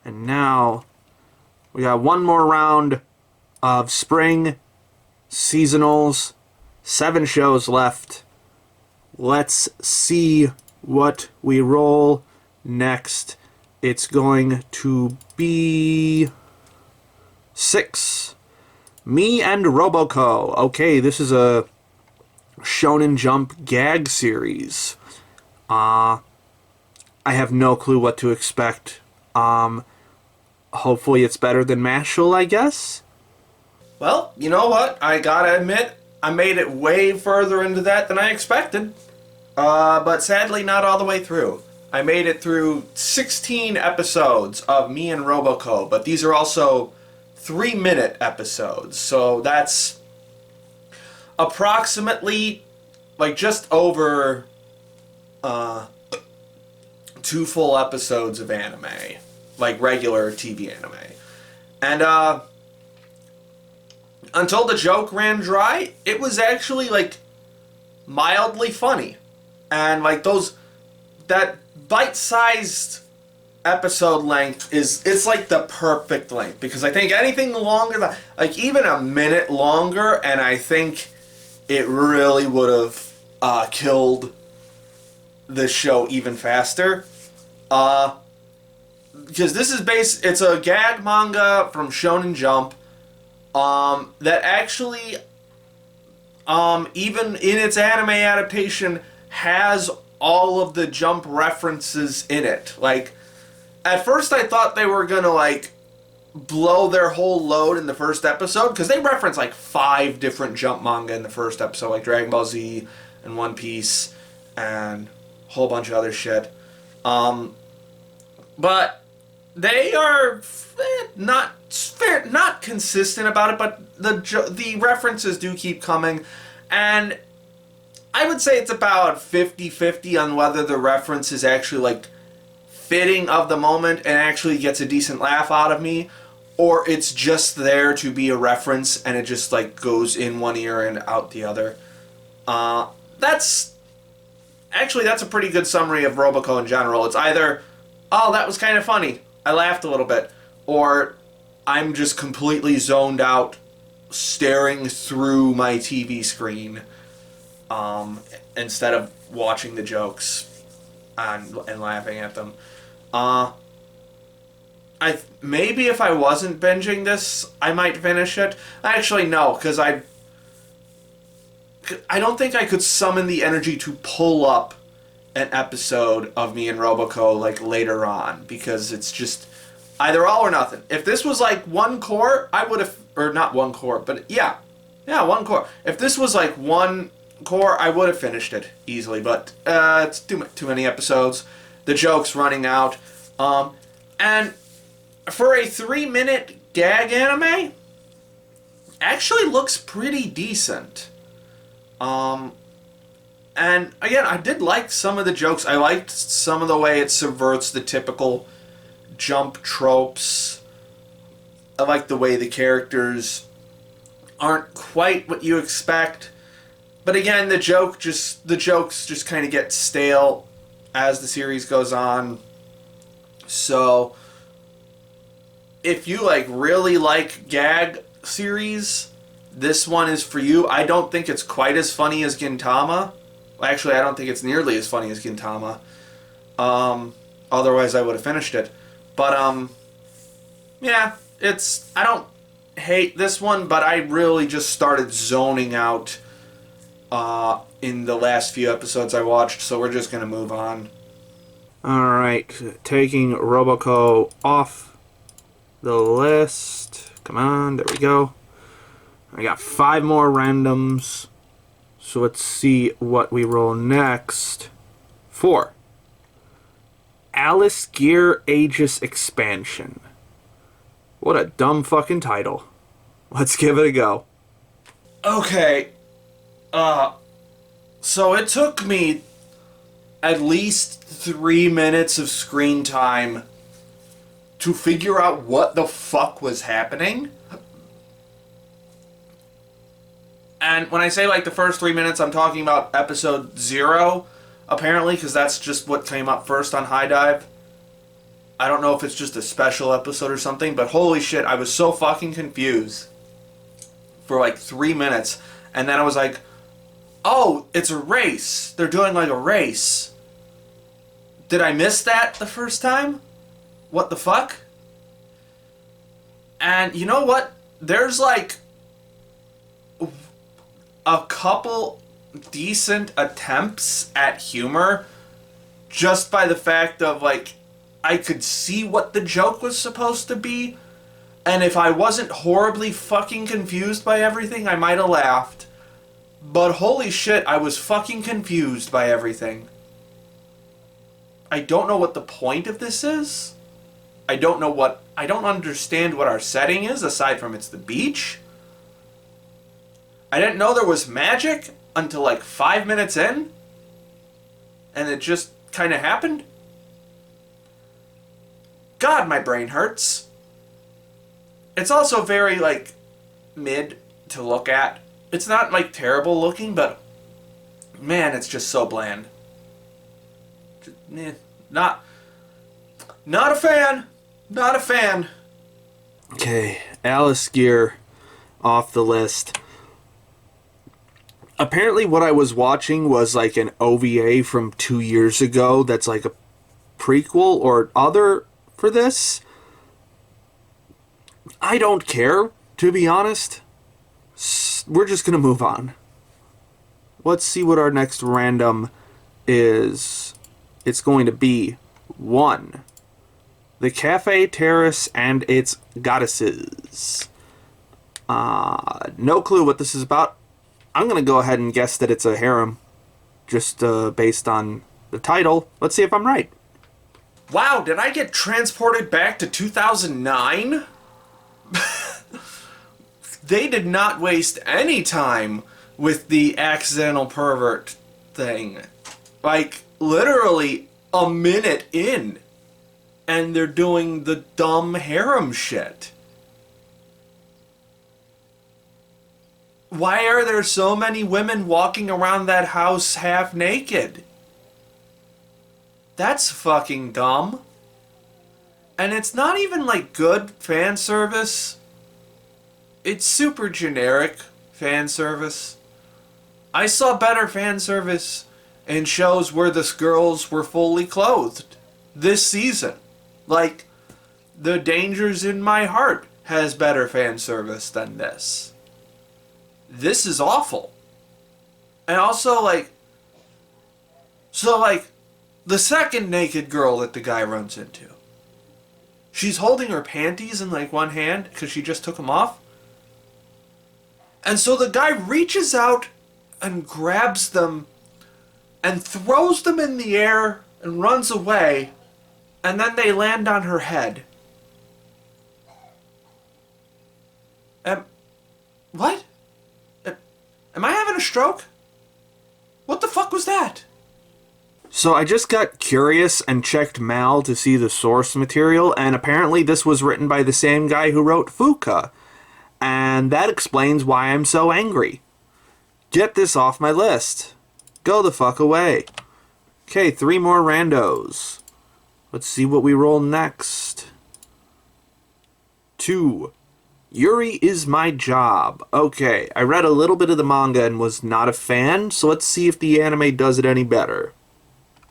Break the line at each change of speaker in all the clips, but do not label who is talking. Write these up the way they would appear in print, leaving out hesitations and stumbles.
And now we got one more round of spring seasonals. 7 shows left. Let's see what we roll next. It's going to be 6. Me and Roboco. Okay, this is a Shonen Jump gag series. I have no clue what to expect. Hopefully it's better than Mashal, I guess?
Well, you know what? I gotta admit, I made it way further into that than I expected. But sadly not all the way through. I made it through 16 episodes of Me and Roboco, but these are also 3-minute episodes. So that's approximately, like, just over 2 full episodes of anime. Like regular TV anime. And, until the joke ran dry, it was actually, like, mildly funny. And, like, that bite-sized episode length it's like the perfect length. Because I think anything longer than, like, even a minute longer, and I think it really would have killed the show even faster. Because this is it's a gag manga from Shonen Jump that actually, even in its anime adaptation, has all of the Jump references in it. Like, at first I thought they were gonna, like, blow their whole load in the first episode, because they reference, like, 5 different Jump manga in the first episode, like Dragon Ball Z and One Piece and a whole bunch of other shit. But they are not consistent about it, but the references do keep coming, and I would say it's about 50-50 on whether the reference is actually, like, fitting of the moment and actually gets a decent laugh out of me, or it's just there to be a reference and it just, like, goes in one ear and out the other. That's a pretty good summary of Roboco in general. It's either, oh, that was kind of funny, I laughed a little bit, or I'm just completely zoned out staring through my TV screen instead of watching the jokes and laughing at them. Maybe if I wasn't binging this, I might finish it. Actually, no, because I don't think I could summon the energy to pull up an episode of Me and Roboco, like, later on, because it's just either all or nothing. If this was, like, one core, I would have, or not one core, but yeah, one core. If this was, like, one core, I would have finished it easily, but it's too many episodes. The joke's running out. And for a 3-minute gag anime, actually looks pretty decent. And again, I did like some of the jokes. I liked some of the way it subverts the typical Jump tropes. I like the way the characters aren't quite what you expect. But again, the jokes just kind of get stale as the series goes on. So if you, like, really like gag series, this one is for you. I don't think it's quite as funny as Gintama. Well, actually, I don't think it's nearly as funny as Gintama. Otherwise I would have finished it. But yeah, I don't hate this one, but I really just started zoning out in the last few episodes I watched, so we're just gonna move on.
Alright, taking Roboco off the list. Come on, there we go. I got 5 more randoms. So let's see what we roll next. 4. Alice Gear Aegis Expansion. What a dumb fucking title. Let's give it a go.
Okay. So it took me at least 3 minutes of screen time to figure out what the fuck was happening. And when I say, like, the first 3 minutes, I'm talking about episode 0, apparently, because that's just what came up first on High Dive. I don't know if it's just a special episode or something, but holy shit, I was so fucking confused for like 3 minutes. And then I was like, oh, it's a race. They're doing like a race. Did I miss that the first time? What the fuck? And you know what? There's like a couple decent attempts at humor just by the fact of like I could see what the joke was supposed to be, and if I wasn't horribly fucking confused by everything, I might have laughed. But holy shit, I was fucking confused by everything. I don't know what the point of this is. I don't understand what our setting is aside from it's the beach. I didn't know there was magic until like 5 minutes in. And it just kind of happened. God, my brain hurts. It's also very like mid to look at. It's not like terrible looking, but man, it's just so bland. Not a fan. Not a fan.
Okay, Alice Gear off the list. Apparently what I was watching was like an OVA from 2 years ago that's like a prequel or other for this. I don't care, to be honest. We're just gonna move on. Let's see what our next random is. It's going to be 1. The Café, Terrace, and its goddesses. No clue what this is about. I'm going to go ahead and guess that it's a harem. Just based on the title. Let's see if I'm right.
Wow, did I get transported back to 2009? They did not waste any time with the accidental pervert thing. Like, literally a minute in. And they're doing the dumb harem shit. Why are there so many women walking around that house half naked? That's fucking dumb. And it's not even like good fan service. It's super generic fan service. I saw better fan service in shows where the girls were fully clothed this season. Like, The Dangers in My Heart has better fan service than this. This is awful. And also, like, so, like, the second naked girl that the guy runs into, she's holding her panties in, like, one hand because she just took them off. And so the guy reaches out and grabs them and throws them in the air and runs away. And then they land on her head. What? Am I having a stroke? What the fuck was that?
So I just got curious and checked Mal to see the source material, and apparently this was written by the same guy who wrote Fuka. And that explains why I'm so angry. Get this off my list. Go the fuck away. Okay, 3 more randos. Let's see what we roll next. 2. Yuri Is My Job. Okay, I read a little bit of the manga and was not a fan, so let's see if the anime does it any better.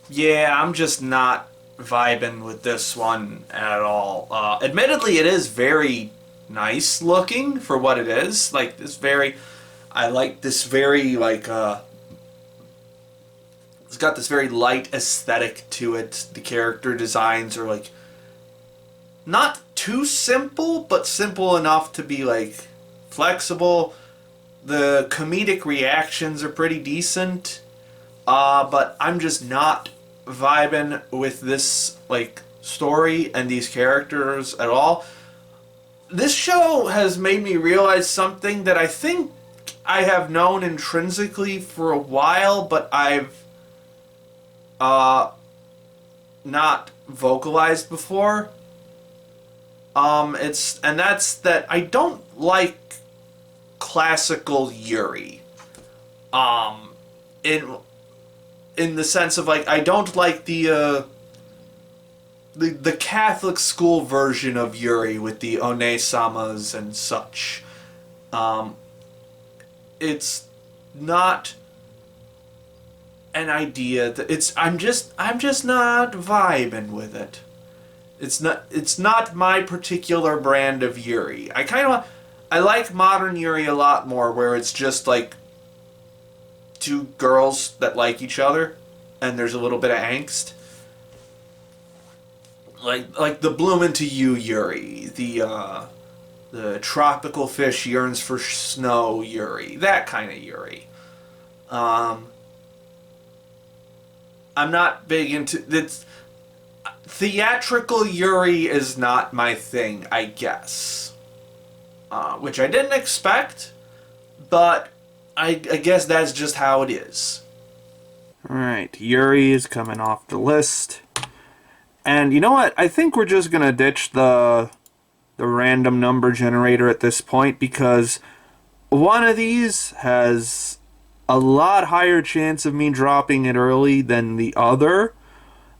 Yeah, I'm just not vibing with this one at all. Admittedly, it is very nice looking for what it is. Like, I like this very, like, it's got this very light aesthetic to it. The character designs are, like, not too simple, but simple enough to be, like, flexible. The comedic reactions are pretty decent. But I'm just not vibing with this, like, story and these characters at all. This show has made me realize something that I think I have known intrinsically for a while, but I've not vocalized before. That's that I don't like classical Yuri. In the sense of, like, I don't like the the Catholic school version of Yuri with the One-samas and such. It's not an idea that I'm just not vibing with it. It's not my particular brand of Yuri. I like modern Yuri a lot more, where it's just like two girls that like each other and there's a little bit of angst. Like the Bloom into You Yuri, the tropical fish yearns for snow Yuri, that kind of Yuri. I'm not big into it's theatrical Yuri is not my thing, I guess. Which I didn't expect, but I guess that's just how it is.
Alright, Yuri is coming off the list. And you know what? I think we're just gonna ditch the random number generator at this point, because one of these has a lot higher chance of me dropping it early than the other.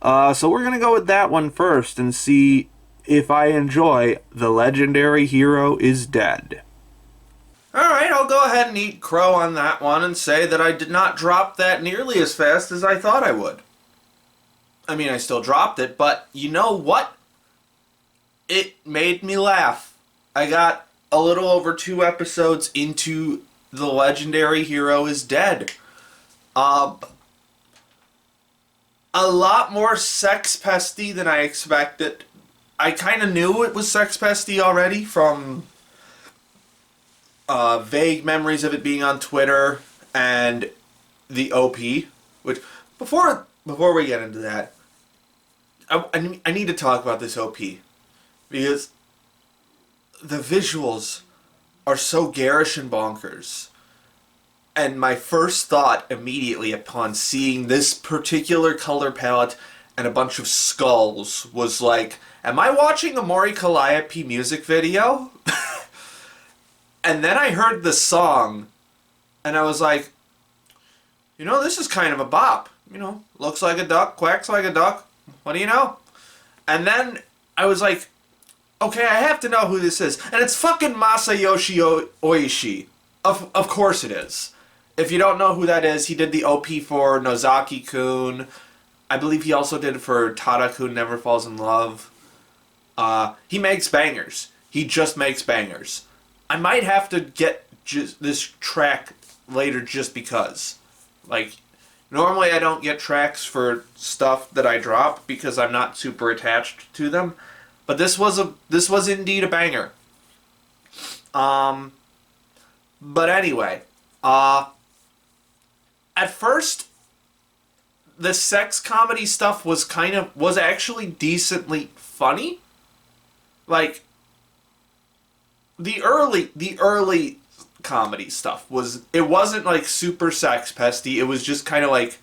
So we're gonna go with that one first and see if I enjoy The Legendary Hero is Dead.
Alright, I'll go ahead and eat crow on that one and say that I did not drop that nearly as fast as I thought I would. I mean, I still dropped it, but you know what? It made me laugh. I got a little over 2 episodes into The Legendary Hero is Dead. A lot more sex pesty than I expected. I kind of knew it was sex pesty already from vague memories of it being on Twitter and the OP. Which, before we get into that, I need to talk about this OP. Because the visuals are so garish and bonkers. And my first thought immediately upon seeing this particular color palette and a bunch of skulls was like, am I watching a Mori Calliope music video? And then I heard the song, and I was like, you know, this is kind of a bop. You know, looks like a duck, quacks like a duck. What do you know? And then I was like, okay, I have to know who this is. And it's fucking Masayoshi Oishi. Of course it is. If you don't know who that is, he did the OP for Nozaki-kun. I believe he also did it for Tada-kun Never Falls in Love. He makes bangers. He just makes bangers. I might have to get this track later just because. Like, normally I don't get tracks for stuff that I drop because I'm not super attached to them. But this was indeed a banger. But anyway, at first, the sex comedy stuff was actually decently funny. Like, the early comedy stuff wasn't like super sex pesty. It was just kind of like,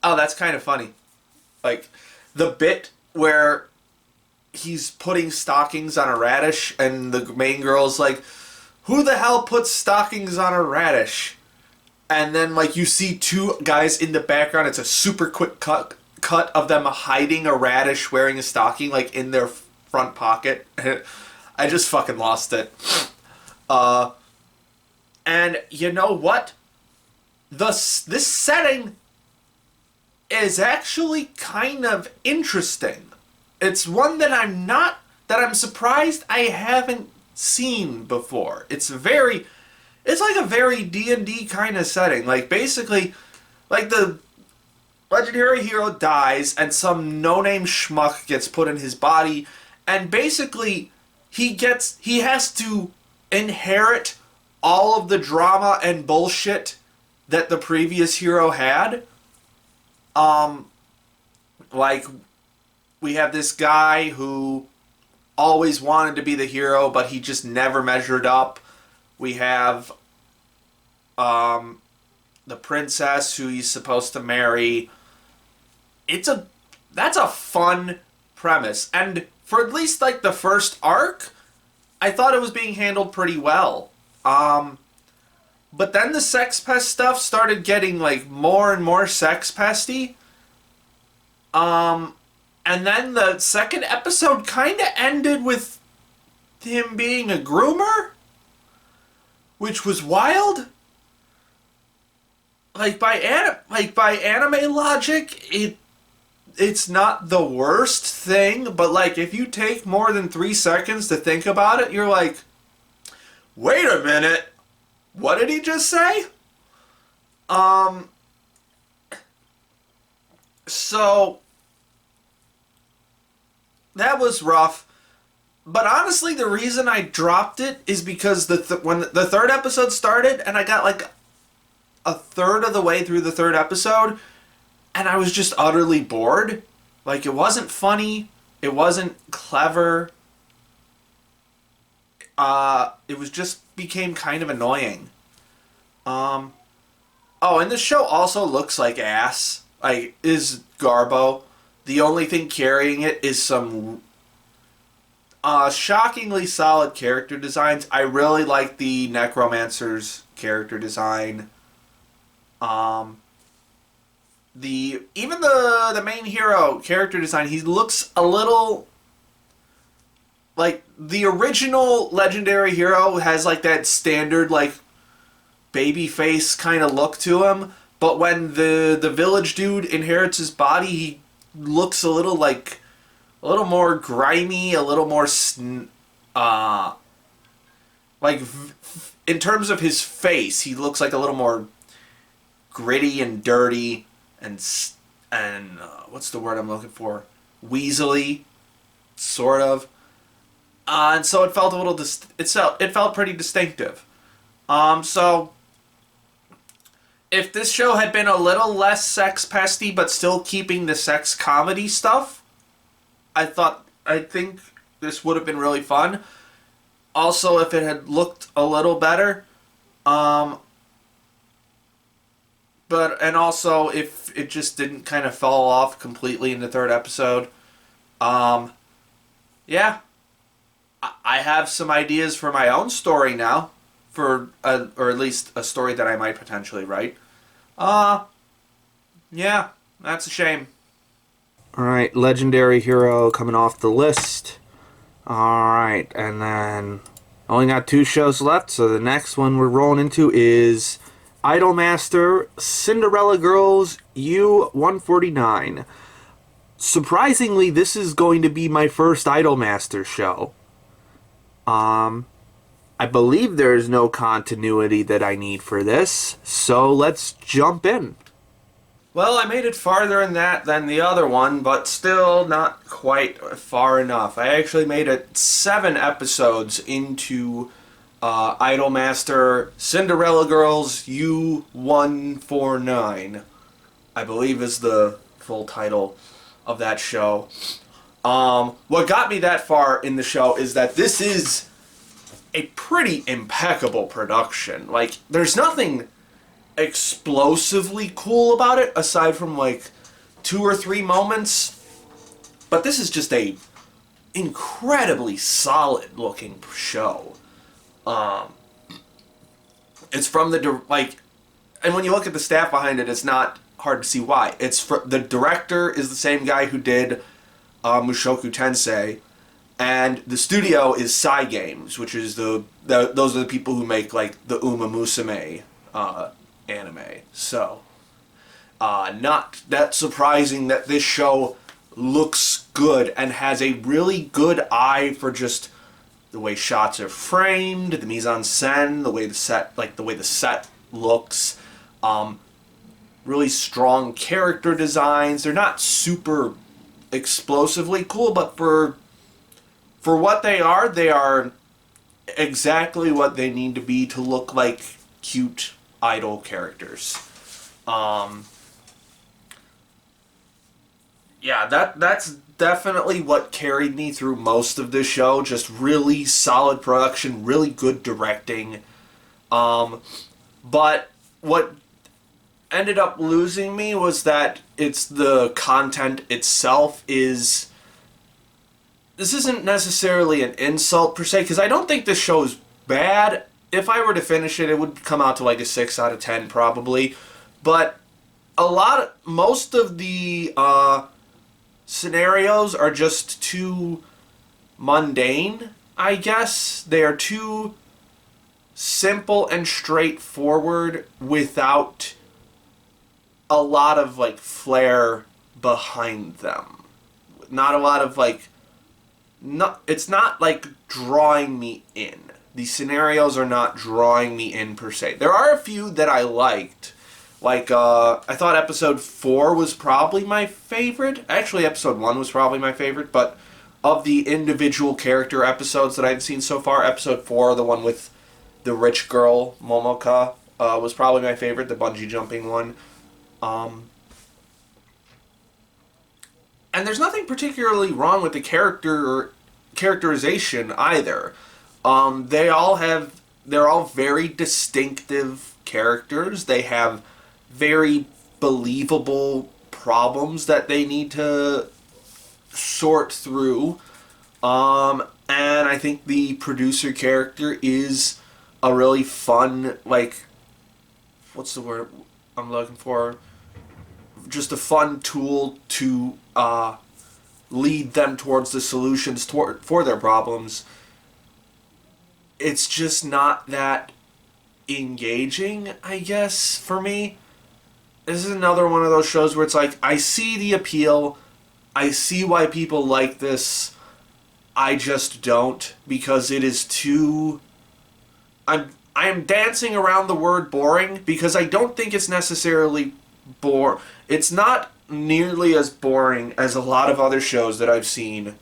oh, that's kind of funny. Like, the bit where he's putting stockings on a radish and the main girl's like, who the hell puts stockings on a radish? And then, like, you see 2 guys in the background. It's a super quick cut of them hiding a radish wearing a stocking, like, in their front pocket. I just fucking lost it. And you know what? This setting is actually kind of interesting. It's one that I'm surprised I haven't seen before. It's like a very D&D kind of setting. Like, basically, like, the legendary hero dies and some no-name schmuck gets put in his body, and basically he has to inherit all of the drama and bullshit that the previous hero had. Like, we have this guy who always wanted to be the hero, but he just never measured up. We have the princess who he's supposed to marry. That's a fun premise. And for at least, like, the first arc, I thought it was being handled pretty well. But then the sex pest stuff started getting, like, more and more sex pesty. And then the second episode kind of ended with him being a groomer, which was wild. Like by anime logic, it's not the worst thing, but like if you take more than 3 seconds to think about it, you're like, wait a minute, what did he just say? So that was rough. But honestly, the reason I dropped it is because when the third episode started, and I got like a third of the way through the third episode, and I was just utterly bored. Like, it wasn't funny. It wasn't clever. It was just became kind of annoying. Oh, and the show also looks like ass. Like, is Garbo. The only thing carrying it is some shockingly solid character designs. I really like the Necromancer's character design. Even the main hero character design, he looks a little like the original legendary hero has like that standard like baby face kind of look to him, but when the village dude inherits his body, he looks a little more grimy, a little more in terms of his face, he looks like a little more gritty and dirty and what's the word I'm looking for? Weaselly, sort of. And so it felt a little it felt pretty distinctive. So if this show had been a little less sex pesty but still keeping the sex comedy stuff, I think this would have been really fun. Also, if it had looked a little better, and also if it just didn't kind of fall off completely in the third episode, yeah, I have some ideas for my own story now, or at least a story that I might potentially write. Yeah, that's a shame.
Alright, legendary hero coming off the list. Alright, and then only got 2 shows left, so the next one we're rolling into is Idolmaster Cinderella Girls U-149. Surprisingly, this is going to be my first Idolmaster show. I believe there is no continuity that I need for this, so let's jump in.
Well, I made it farther in that than the other one, but still not quite far enough. I actually made it 7 episodes into Idolmaster Cinderella Girls U-149, I believe is the full title of that show. What got me that far in the show is that this is a pretty impeccable production. Like, there's nothing explosively cool about it aside from like 2 or 3 moments, but this is just a incredibly solid looking show. It's from the and when you look at the staff behind it, it's not hard to see why. The director is the same guy who did Mushoku Tensei, and the studio is Sai Games, which is those are the people who make like the Uma Musume anime. So, not that surprising that this show looks good and has a really good eye for just the way shots are framed, the mise-en-scène, the way the set looks, really strong character designs. They're not super explosively cool, but for what they are exactly what they need to be to look like cute idol characters. Yeah, that's definitely what carried me through most of this show. Just really solid production, really good directing. But what ended up losing me was that it's the content itself is... This isn't necessarily an insult per se, because I don't think this show is bad. If I were to finish it, it would come out to like a 6 out of 10 probably. But most of the scenarios are just too mundane, I guess. They are too simple and straightforward without a lot of like flair behind them. Not a lot of like it's not like drawing me in. These scenarios are not drawing me in per se. There are a few that I liked. Like I thought episode 4 was probably my favorite. Actually episode 1 was probably my favorite, but of the individual character episodes that I've seen so far, episode 4, the one with the rich girl, Momoka, was probably my favorite, the bungee jumping one. And there's nothing particularly wrong with the characterization either. They're all very distinctive characters. They have very believable problems that they need to sort through. And I think the producer character is a really fun, like, what's the word I'm looking for? Just a fun tool to lead them towards the solutions for their problems. It's just not that engaging, I guess, for me. This is another one of those shows where it's like, I see the appeal, I see why people like this, I just don't, because it is too... I am dancing around the word boring, because I don't think it's necessarily it's not nearly as boring as a lot of other shows that I've seen.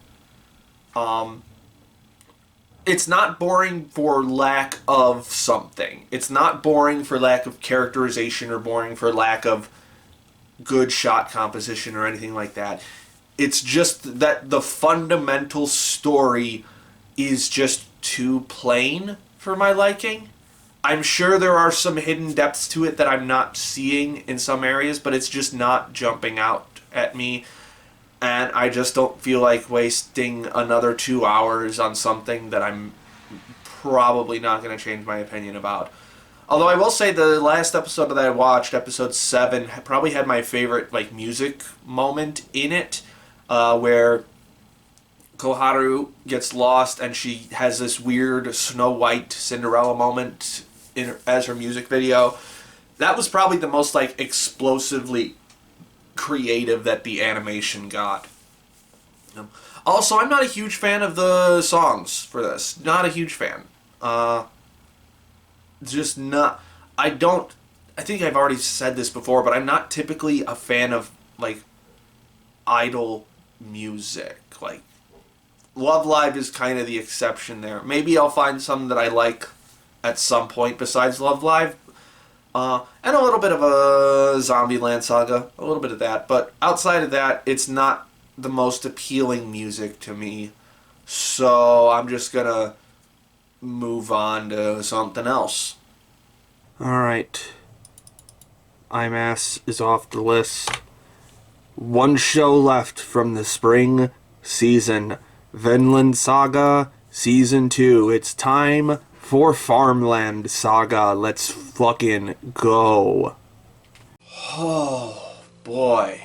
It's not boring for lack of something. It's not boring for lack of characterization or boring for lack of good shot composition or anything like that. It's just that the fundamental story is just too plain for my liking. I'm sure there are some hidden depths to it that I'm not seeing in some areas, but it's just not jumping out at me. And I just don't feel like wasting another 2 hours on something that I'm probably not going to change my opinion about. Although I will say the last episode that I watched, episode 7, probably had my favorite like music moment in it, where Koharu gets lost and she has this weird Snow White Cinderella moment as her music video. That was probably the most like explosively creative that the animation got. Also, I'm not a huge fan of the songs for this. Not a huge fan. Just not... I think I've already said this before, but I'm not typically a fan of like idol music. Like Love Live is kind of the exception there. Maybe I'll find some that I like at some point besides Love Live. And a little bit of a Vinland Saga. A little bit of that. But outside of that, it's not the most appealing music to me. So I'm just gonna move on to something else.
Alright. IMAS is off the list. One show left from the spring season. Vinland Saga Season 2. It's time for Farmland Saga. Let's fucking go.
Oh, boy.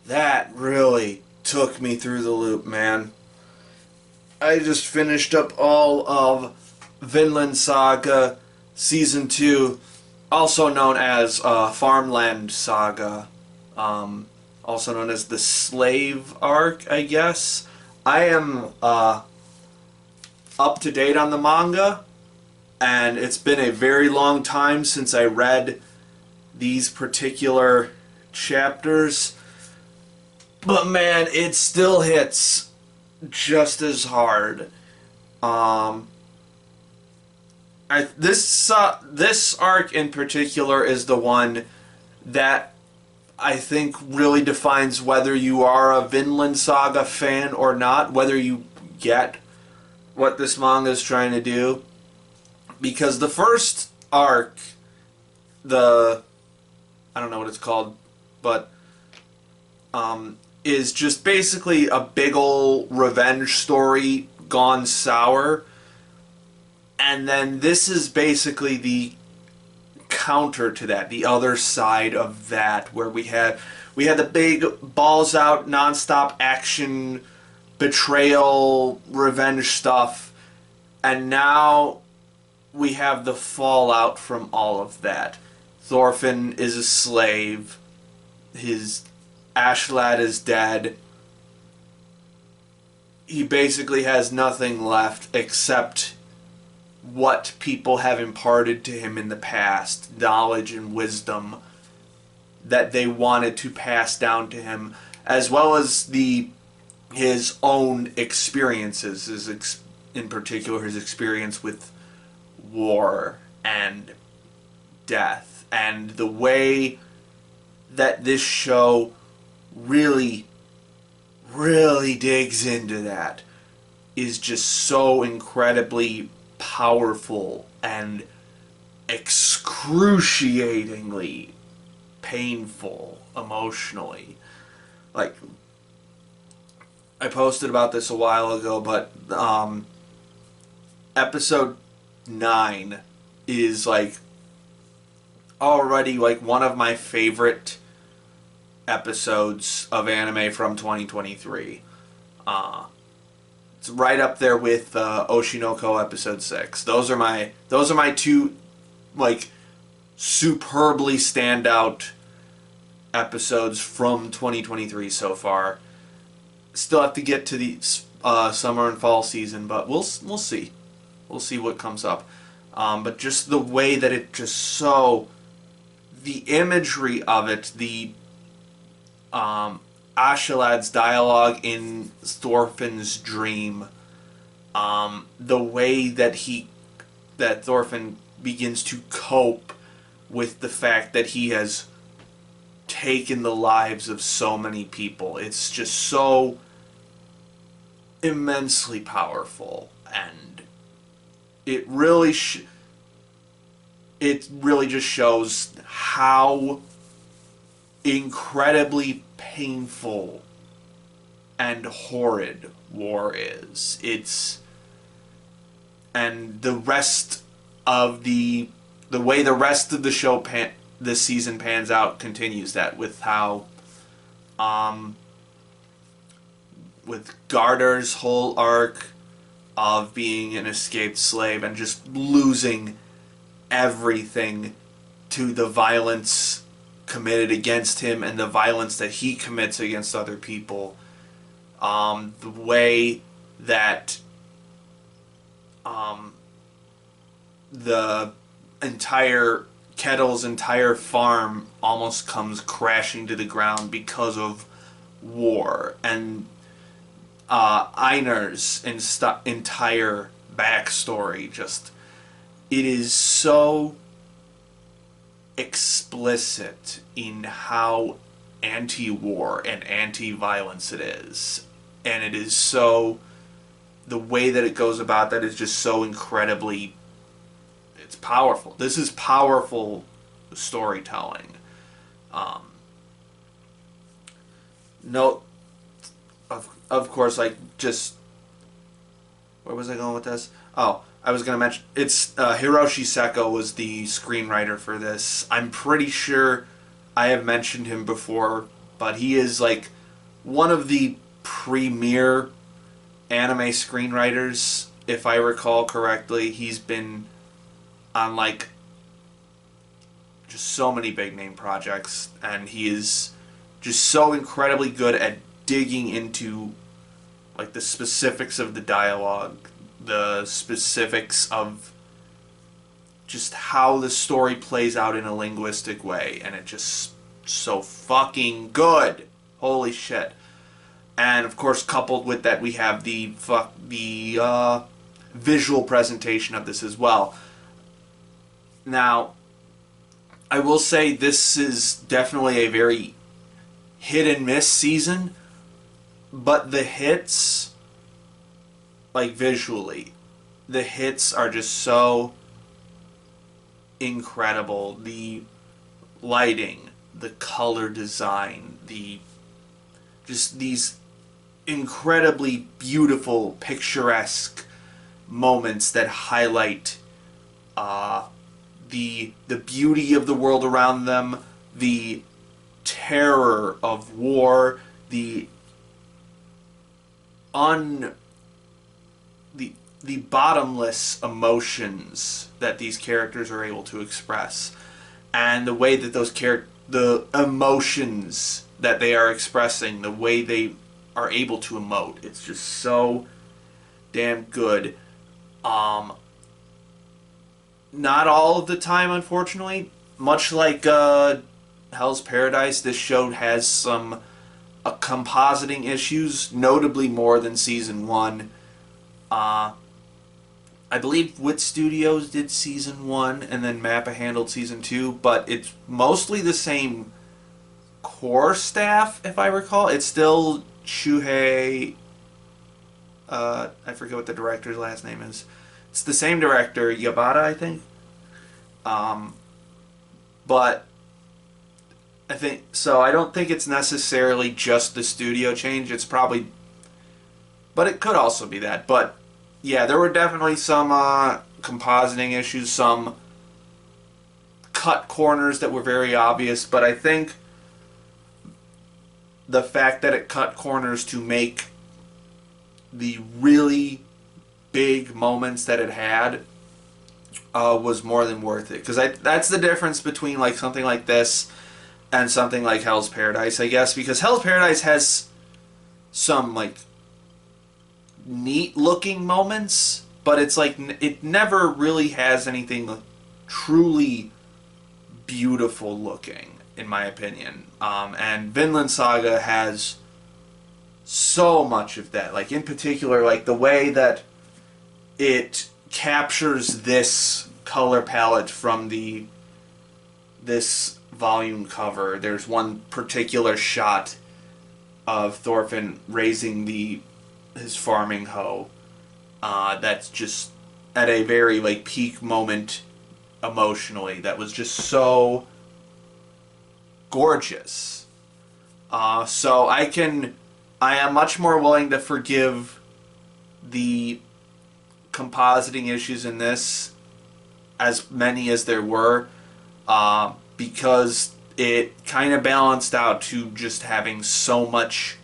That really took me through the loop, man. I just finished up all of Vinland Saga Season 2, also known as Farmland Saga, also known as the Slave Arc, I guess. I am up to date on the manga, and it's been a very long time since I read these particular chapters, but man, it still hits just as hard. This arc in particular is the one that I think really defines whether you are a Vinland Saga fan or not, whether you get what this manga is trying to do. Because the first arc, I don't know what it's called, but is just basically a big ol' revenge story gone sour. And then this is basically the counter to that, the other side of that, where We had the big balls out, nonstop action, betrayal, revenge stuff, and now we have the fallout from all of that. Thorfinn is a slave. His Ashlad is dead. He basically has nothing left except what people have imparted to him in the past, knowledge and wisdom that they wanted to pass down to him, as well as his own experiences, in particular his experience with war and death. And the way that this show really, really digs into that is just so incredibly powerful and excruciatingly painful emotionally. Like, I posted about this a while ago, but episode 9 is like already like one of my favorite episodes of anime from 2023. It's right up there with Oshinoko episode 6. Those are my two like superbly standout episodes from 2023 so far. Still have to get to the summer and fall season, but we'll see. We'll see what comes up. But just the way that it just so, the imagery of it, the Ashalad's dialogue in Thorfinn's dream, the way that Thorfinn begins to cope with the fact that he has taken the lives of so many people. It's just so immensely powerful, and it really just shows how incredibly painful and horrid war is. And the rest of the way the rest of the show this season pans out continues that, with how with Gardar's whole arc of being an escaped slave and just losing everything to the violence committed against him and the violence that he commits against other people. The way that the entire Kettle's entire farm almost comes crashing to the ground because of war, and Einar's entire backstory. Just, it is so explicit in how anti-war and anti-violence it is, and it is so, the way that it goes about that is just so incredibly, it's powerful. This is powerful storytelling. Note, of course, like, just, where was I going with this? Oh, I was going to mention, it's Hiroshi Seko was the screenwriter for this. I'm pretty sure I have mentioned him before, but he is like one of the premier anime screenwriters, if I recall correctly. He's been on like just so many big name projects, and he is just so incredibly good at digging into like the specifics of the dialogue, the specifics of just how the story plays out in a linguistic way, and it just so fucking good. Holy shit. And of course, coupled with that, we have the visual presentation of this as well. Now, I will say this is definitely a very hit and miss season, but the hits, like visually, the hits are just so incredible. The lighting, the color design, just these incredibly beautiful, picturesque moments that highlight the beauty of the world around them, the terror of war, the un the bottomless emotions that these characters are able to express, and the way that the emotions that they are expressing, the way they are able to emote, it's just so damn good. Not all of the time, unfortunately. Much like Hell's Paradise, this show has some compositing issues, notably more than season one. I believe Wit Studios did season one, and then Mappa handled season two, but it's mostly the same core staff, if I recall. It's still Shuhei. I forget what the director's last name is. It's the same director, Yabata, I think. But I think so. I don't think it's necessarily just the studio change. It's probably, but it could also be that. But yeah, there were definitely some compositing issues, some cut corners that were very obvious. But I think the fact that it cut corners to make the really big moments that it had was more than worth it. Because that's the difference between like something like this and something like Hell's Paradise, I guess. Because Hell's Paradise has some like neat looking moments, but it's like it never really has anything truly beautiful looking, in my opinion. And Vinland Saga has so much of that. Like in particular, like the way that it captures this color palette from this volume cover. There's one particular shot of Thorfinn raising his farming hoe. That's just at a very like peak moment emotionally. That was just so gorgeous. So I am much more willing to forgive the compositing issues in this, as many as there were, because it kind of balanced out to just having so much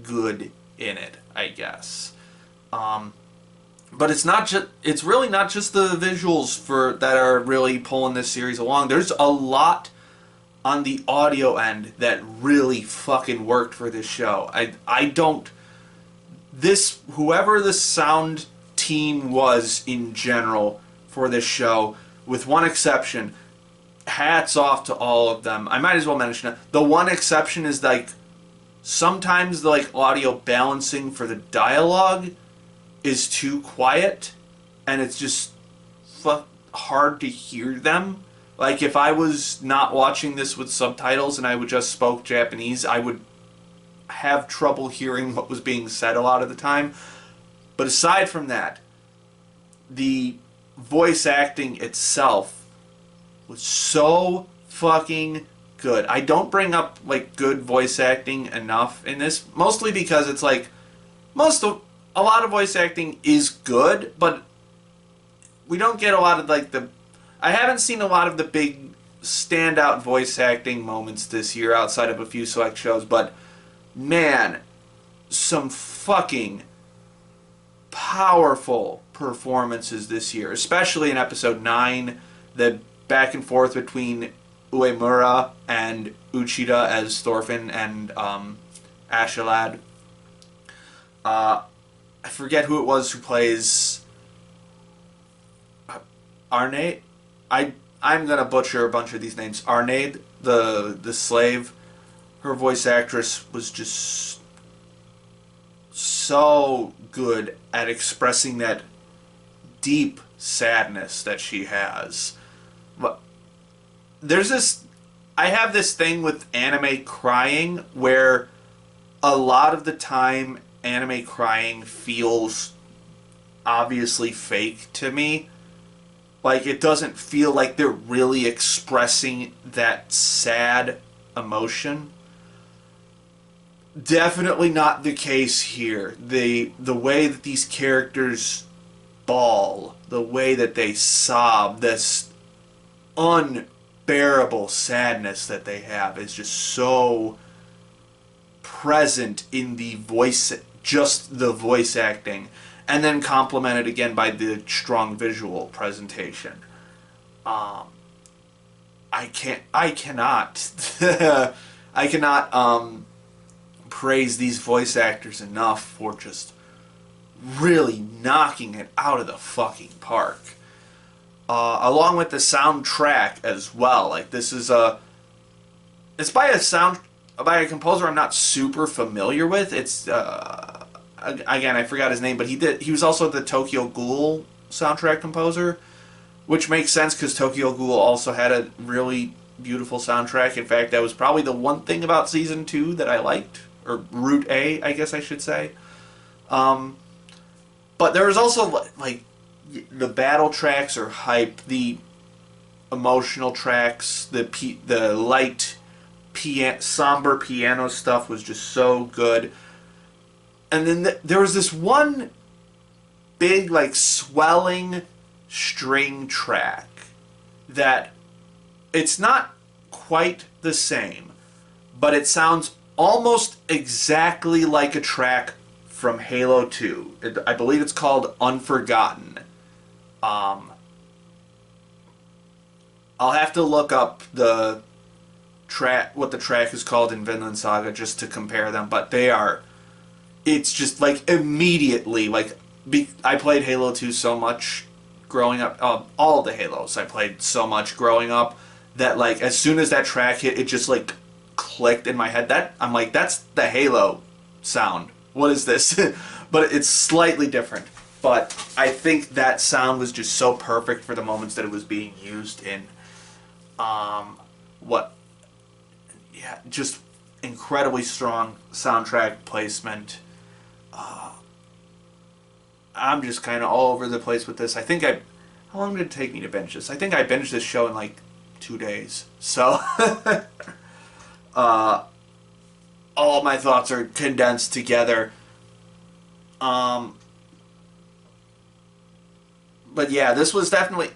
good in it, I guess. But it's really not just the visuals that are really pulling this series along. There's a lot on the audio end that really fucking worked for this show. Whoever the sound team was in general for this show, with one exception, hats off to all of them. I might as well mention it. The one exception is like sometimes the like audio balancing for the dialogue is too quiet, and it's just hard to hear them. Like if I was not watching this with subtitles and I would just spoke Japanese, I would have trouble hearing what was being said a lot of the time. But aside from that, the voice acting itself was so fucking good. I don't bring up like good voice acting enough in this, mostly because it's like a lot of voice acting is good, but we don't get a lot of like I haven't seen a lot of the big standout voice acting moments this year outside of a few select shows, but man, some fucking powerful performances this year, especially in episode 9, the back and forth between Uemura and Uchida as Thorfinn and Ashalad. I forget who it was who plays Arnade. I'm gonna butcher a bunch of these names. Arnade, the slave. Her voice actress was just so good at expressing that deep sadness that she has. But I have this thing with anime crying where a lot of the time anime crying feels obviously fake to me. Like it doesn't feel like they're really expressing that sad emotion. Definitely not the case here. The way that these characters bawl, the way that they sob, this unbearable sadness that they have is just so present in the voice, just the voice acting, and then complemented again by the strong visual presentation. I cannot I cannot praise these voice actors enough for just really knocking it out of the fucking park. Along with the soundtrack as well. Like, this is it's by a composer I'm not super familiar with. It's again, I forgot his name, but he was also the Tokyo Ghoul soundtrack composer, which makes sense because Tokyo Ghoul also had a really beautiful soundtrack. In fact, that was probably the one thing about season 2 that I liked, or Route A, I guess I should say. But there was also, like, the battle tracks are hype, the emotional tracks, the light somber piano stuff was just so good. And then there was this one big, like, swelling string track that it's not quite the same, but it sounds almost exactly like a track from Halo 2. I believe it's called Unforgotten. I'll have to look up what the track is called in Vinland Saga just to compare them, but it's just like immediately, like, I played Halo 2 so much growing up, all the Halos I played so much growing up, that, like, as soon as that track hit, it just, like, clicked in my head. I'm like, that's the Halo sound. What is this? But it's slightly different. But I think that sound was just so perfect for the moments that it was being used in. Just incredibly strong soundtrack placement. I'm just kind of all over the place with this. How long did it take me to binge this? I think I binged this show in like 2 days. So, all my thoughts are condensed together. But yeah, this was definitely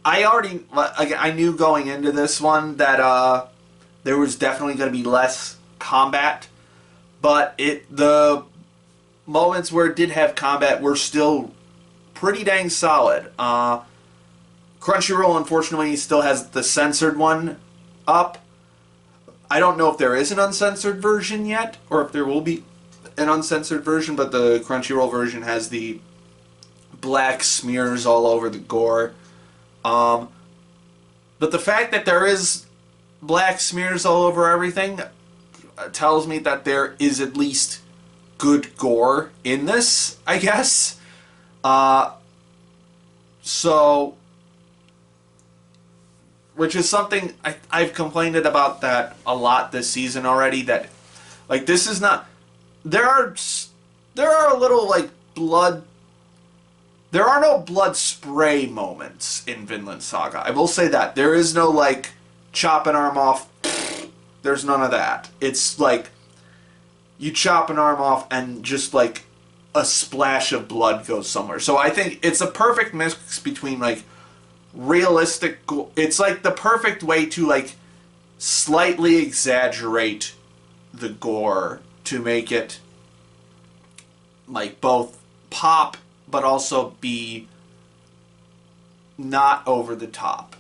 I knew going into this one that there was definitely going to be less combat, but the moments where it did have combat were still pretty dang solid. Crunchyroll, unfortunately, still has the censored one up. I don't know if there is an uncensored version yet, or if there will be an uncensored version, but the Crunchyroll version has the black smears all over the gore. But the fact that there is black smears all over everything tells me that there is at least good gore in this, I guess. Which is something I've complained about that a lot this season already, that, like, this is not... There are a little, like, there are no blood spray moments in Vinland Saga. I will say that. There is no, like, chop an arm off. There's none of that. It's, like, you chop an arm off and just, like, a splash of blood goes somewhere. So I think it's a perfect mix between, like, realistic... It's, like, the perfect way to, like, slightly exaggerate the gore to make it, like, both pop but also be not over the top.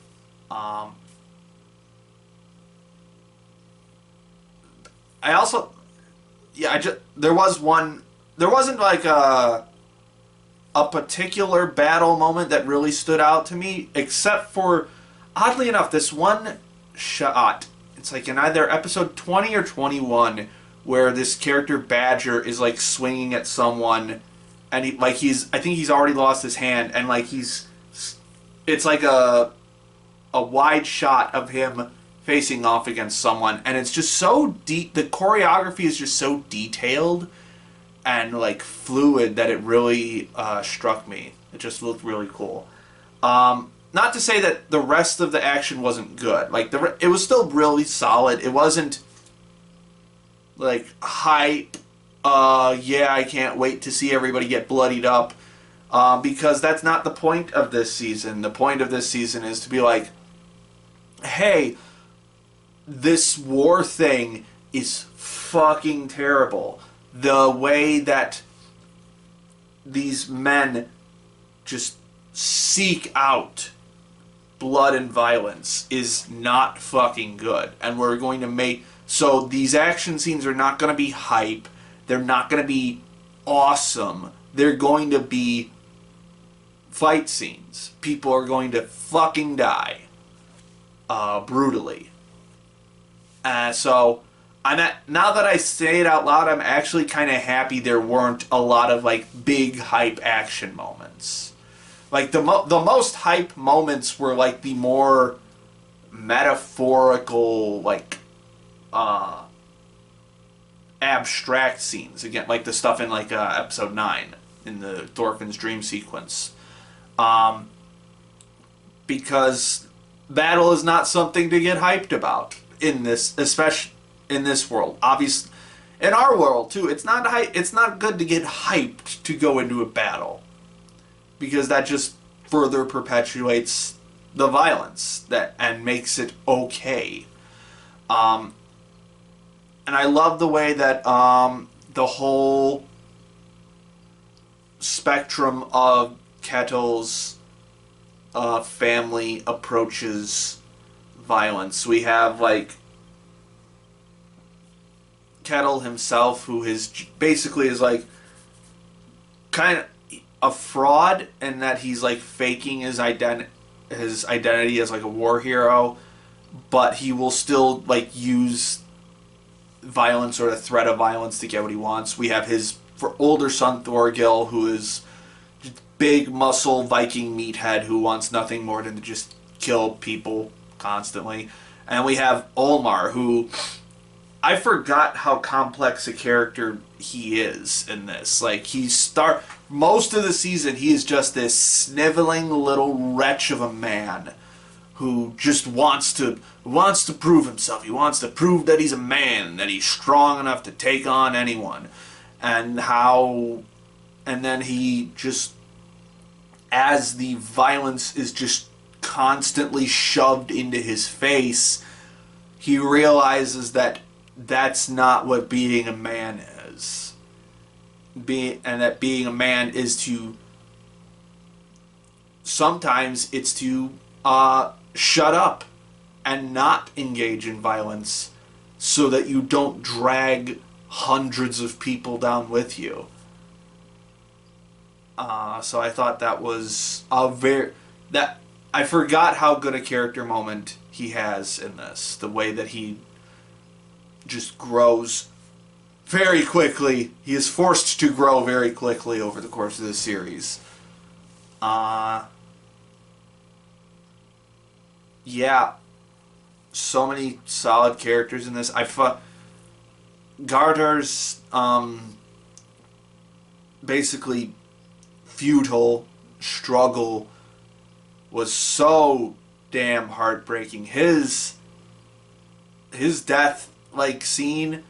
There wasn't like a particular battle moment that really stood out to me, except for, oddly enough, this one shot. It's like in either episode 20 or 21, where this character Badger is, like, swinging at someone, and I think he's already lost his hand, and, like, it's like a wide shot of him facing off against someone, and it's just so deep. The choreography is just so detailed and, like, fluid that it really struck me. It just looked really cool. Not to say that the rest of the action wasn't good. Like, it was still really solid. It wasn't, like, hype. I can't wait to see everybody get bloodied up. Because that's not the point of this season. The point of this season is to be like, hey, this war thing is fucking terrible. The way that these men just seek out blood and violence is not fucking good. And we're going to make... So these action scenes are not going to be hype. They're not going to be awesome. They're going to be fight scenes. People are going to fucking die. Brutally. So now that I say it out loud, I'm actually kind of happy there weren't a lot of like big hype action moments. Like the most hype moments were like the more metaphorical, like abstract scenes. Again, like the stuff in like episode 9 in the Thorfinn's dream sequence. Because battle is not something to get hyped about in this, especially in this world. Obviously, in our world too, it's not good to get hyped to go into a battle, because that just further perpetuates the violence and makes it okay. And I love the way that the whole spectrum of Ketil's family approaches violence. We have like Ketil himself, who is basically is like kind of a fraud, in that he's like faking his identity as like a war hero, but he will still like use violence or the threat of violence to get what he wants. We have his older son Thorgil, who is big muscle Viking meathead who wants nothing more than to just kill people constantly. And we have Olmar, who I forgot how complex a character he is in this. Like most of the season he is just this sniveling little wretch of a man who just wants to prove himself. He wants to prove that he's a man, that he's strong enough to take on anyone. And then he just, as the violence is just constantly shoved into his face, he realizes that that's not what being a man is. And that being a man is to... Sometimes it's to shut up and not engage in violence so that you don't drag hundreds of people down with you. So I thought that was I forgot how good a character moment he has in this. The way that he just grows very quickly. He is forced to grow very quickly over the course of this series. Yeah. So many solid characters in this. Gardar's basically futile struggle was so damn heartbreaking. His death scene,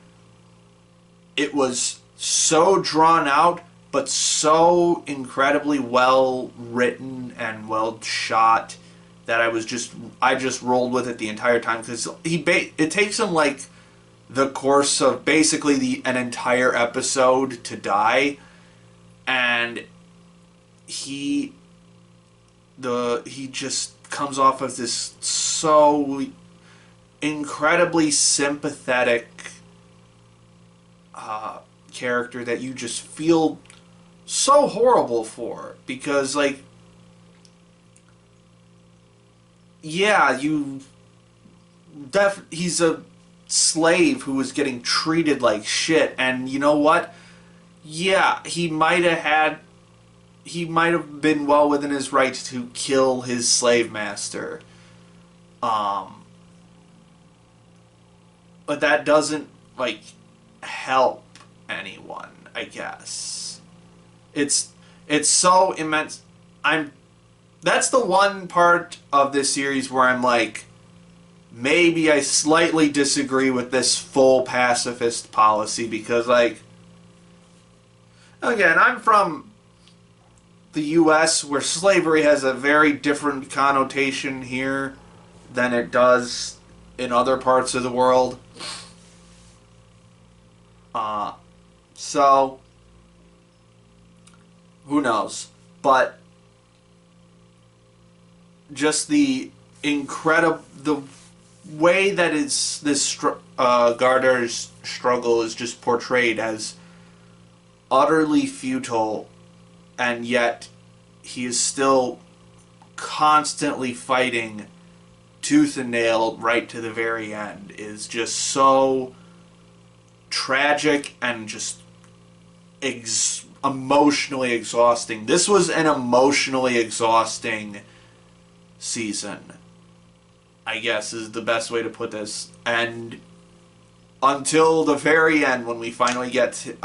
it was so drawn out but so incredibly well written and well shot that I just rolled with it the entire time, because it takes him like the course of basically an entire episode to die, and he just comes off as this so incredibly sympathetic character that you just feel so horrible for, because he's a slave who was getting treated like shit, and you know what? Yeah, he might have been well within his right to kill his slave master. But that doesn't help anyone, I guess. It's so immense. That's the one part of this series where I'm like, maybe I slightly disagree with this full pacifist policy, because again, I'm from the US, where slavery has a very different connotation here than it does in other parts of the world. So who knows? But just the way that Gardar's struggle is just portrayed as utterly futile, and yet he is still constantly fighting tooth and nail right to the very end, is just so tragic and just emotionally exhausting. This was an emotionally exhausting season, I guess is the best way to put this. And until the very end, when we finally get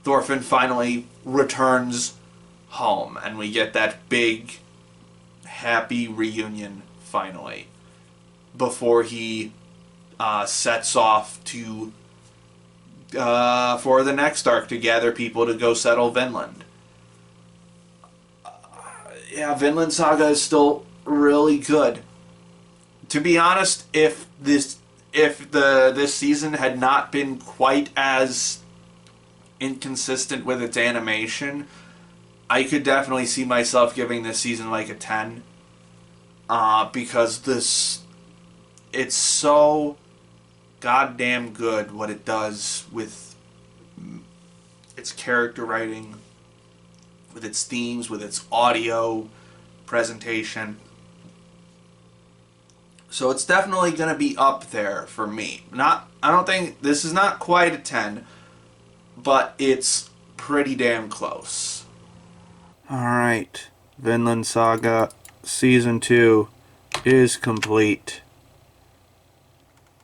Thorfinn finally returns home and we get that big happy reunion finally before he sets off to for the next arc to gather people to go settle Vinland. Yeah, Vinland Saga is still really good. To be honest, if this season had not been quite as inconsistent with its animation, I could definitely see myself giving this season like a 10. Because it's so goddamn good what it does with its character writing, with its themes, with its audio presentation. So it's definitely going to be up there for me. I don't think this is not quite a 10, but it's pretty damn close.
Alright, Vinland Saga Season 2 is complete.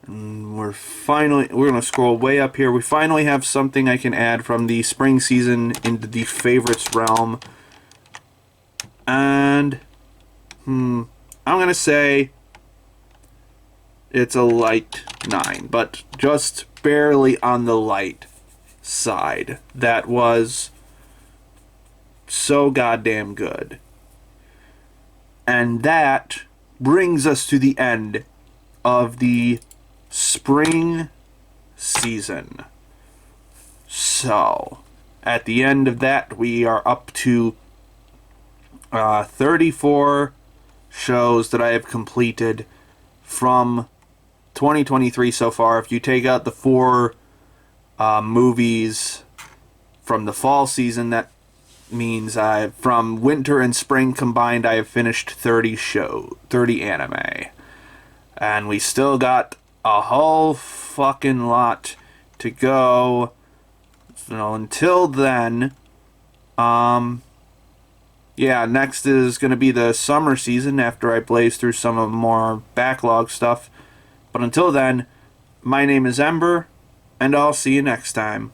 And we're going to scroll way up here. We finally have something I can add from the spring season into the favorites realm. And, I'm going to say it's a light 9, but just barely on the light side. That was so goddamn good. And that brings us to the end of the spring season. So, at the end of that, we are up to 34 shows that I have completed from 2023 so far. If you take out the 4 movies from the fall season, that means from winter and spring combined, I have finished 30 anime. And we still got a whole fucking lot to go. So until then, yeah, next is going to be the summer season after I blaze through some of more backlog stuff. But until then, my name is Ember, and I'll see you next time.